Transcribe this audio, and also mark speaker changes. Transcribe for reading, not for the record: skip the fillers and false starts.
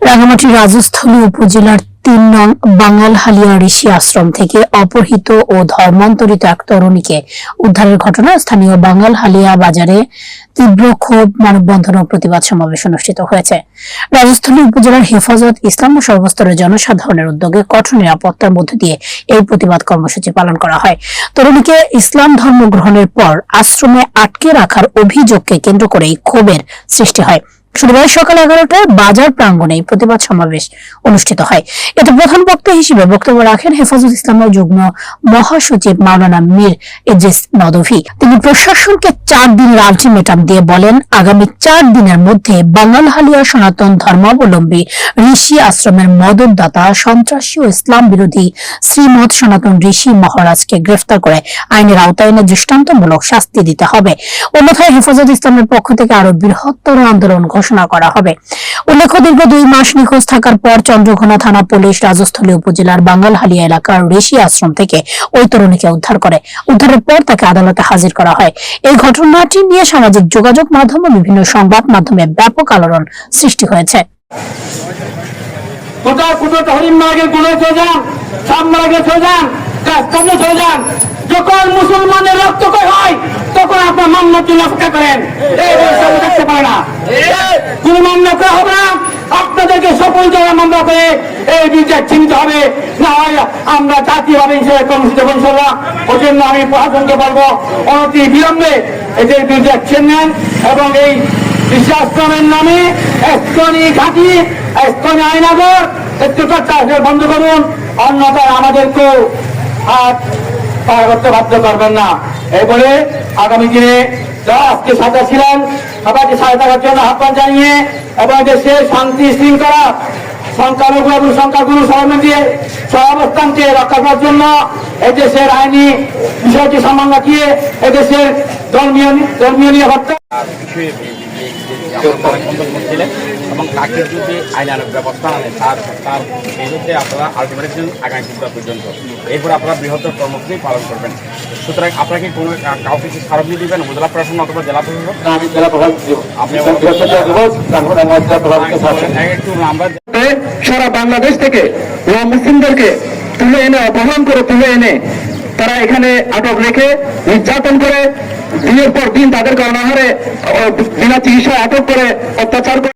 Speaker 1: রাঙামাটির রাজস্থলী উপজেলার ৩ নং বাঙালহালিয়া ঋষি আশ্রম থেকে অপহৃত ও ধর্মান্তরিত এক তরুণীকে উদ্ধারের ঘটনায় স্থানীয় বাঙালহালিয়া বাজারে তীব্র ক্ষোভ, মানববন্ধন ও প্রতিবাদ সমাবেশ অনুষ্ঠিত হয়েছে। রাজস্থলী উপজেলার হেফাজত ইসলাম ও সর্বস্তরের জনসাধারণের উদ্যোগে কঠোর নিরাপত্তার মধ্য দিয়ে এই প্রতিবাদ কর্মসূচি পালন করা হয়। তরুণীকে ইসলাম ধর্ম গ্রহণের পর আশ্রমে আটকে রাখার অভিযোগকে কেন্দ্র করেই ক্ষোভের সৃষ্টি হয়। শনিবার সকাল 11টায় বাজার প্রাঙ্গণে প্রতিবাদ সমাবেশ অনুষ্ঠিত হয়। এতে প্রধান বক্তা হিসেবে বক্তব্য রাখেন হেফাজত ইসলামের যুগ্ম মহাসচিব মাওলানা মীর ইদ্রিস নদভী। তিনি প্রশাসনকে 4 দিনের আলটিমেটাম দিয়ে বলেন, আগামী 4 দিনের মধ্যে বাঙালহালিয়া সনাতন ধর্মাবলম্বী ঋষি আশ্রমের মদতদাতা, সন্ত্রাসী ও ইসলাম বিরোধী শ্রীমৎ সনাতন ঋষি মহারাজকে গ্রেফতার করে আইনের আওতায় এনে দৃষ্টান্তমূলক শাস্তি দিতে হবে। অন্যথায় হেফাজত ইসলামের পক্ষ থেকে আরো বৃহত্তর আন্দোলন ঘোষণা করা হবে। উল্লেখ্য, দীর্ঘ 2 মাস নিখোঁজ থাকার পর চন্দ্রঘোনা থানা পুলিশ রাজস্থলী উপজেলার বাঙালহালিয়া এলাকার ঋষি আশ্রম থেকে ওই তরুণীকে উদ্ধার করে। উদ্ধারের পর তাকে আদালতে হাজির করা হয়। এই ঘটনাটি নিয়ে সামাজিক যোগাযোগ মাধ্যম ও বিভিন্ন সংবাদ মাধ্যমে ব্যাপক আলোড়ন সৃষ্টি হয়েছে।
Speaker 2: যখন মুসলমানের রক্ত হয় তখন আপনার মান্যত অপেক্ষা করেন, দেখতে পারে না, কোন মান্যত হবে না। আপনাদেরকে সকল জায়গায় মামলা করে এই বিচার চিনতে হবে, না হয় আমরা জাতীয়ভাবে হিসেবে কর্মসূচি করলাম। ওই জন্য আমি প্রশাসনকে বলবো, অনতি বিলম্বে এদের বিচার চিহ্নেন এবং এই বিশ্বাশ্রমের নামে এস্কনি ঘাঁটি, এস্কনি আইনাগর বন্ধ করুন, অন্যথায় আমাদেরকেও হাত পায়ে করতে বাধ্য করবেন না। এই বলে আগামী দিনে যারা আজকে সাথে ছিলেন সবাইকে সহায়তা করার জন্য আহ্বান জানিয়ে এবং দেশের শান্তি শৃঙ্খলা, সংখ্যালঘু এবং সংখ্যাগুরু সমন্বয় দিয়ে সহাবস্থানকে রক্ষা করার জন্য এদেশের আইনি বিষয়টি সম্মান রাখিয়ে এদেশের ধর্মীয় নিরাপত্তা
Speaker 3: এবং তাকে যদি আইনানুগ ব্যবস্থা আনে তার বিরুদ্ধে আপনারা আলটিমেটাম আগামী সপ্তাহ পর্যন্ত, এরপর আপনারা বৃহত্তর কর্মসূচি পালন করবেন। সুতরাং আপনাকে কোনো কাউকে কি স্মারকলিপি দিবেন উপজেলা প্রশাসন অথবা জেলা প্রশাসন?
Speaker 2: আমি জেলা প্রশাসন আমরা সারা বাংলাদেশ থেকে মুসলিমদেরকে তুলে এনে, অপহরণ করে তুলে এনে তারা এখানে আটক রেখে নির্যাতন করে দিনের পর দিন তাদেরকে অনাহারে বিনা চিকিৎসায় আটক করে অত্যাচার করে